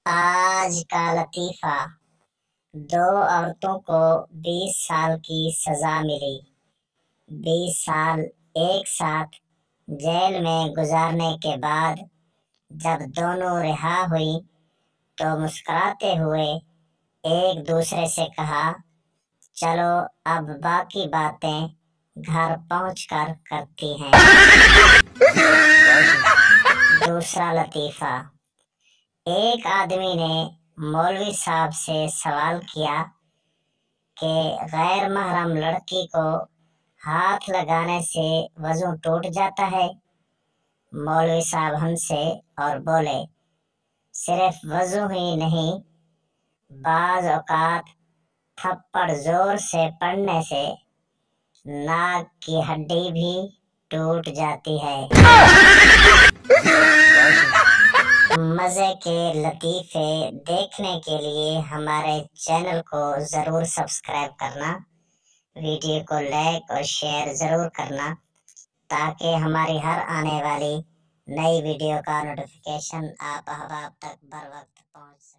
آج کا لطیفہ، 2 عورتوں کو 20 سال کی سزا ملی۔ 20 سال ایک ساتھ جیل میں گزارنے کے بعد جب دونوں رہا ہوئی تو مسکراتے ہوئے ایک دوسرے سے کہا، چلو اب باقی باتیں گھر پہنچ کر کرتی ہیں۔ دوسرا لطیفہ، ایک آدمی نے مولوی صاحب سے سوال کیا کہ غیر محرم لڑکی کو ہاتھ لگانے سے وضو ٹوٹ جاتا ہے؟ مولوی صاحب ہنسے اور بولے، صرف وضو ہی نہیں، بعض اوقات تھپڑ زور سے پڑنے سے ناک کی ہڈی بھی ٹوٹ جاتی ہے۔ مزے کے لطیفے دیکھنے کے لیے ہمارے چینل کو ضرور سبسکرائب کرنا، ویڈیو کو لائک اور شیئر ضرور کرنا تاکہ ہماری ہر آنے والی نئی ویڈیو کا نوٹیفیکیشن آپ احباب تک بر وقت پہنچ سکے۔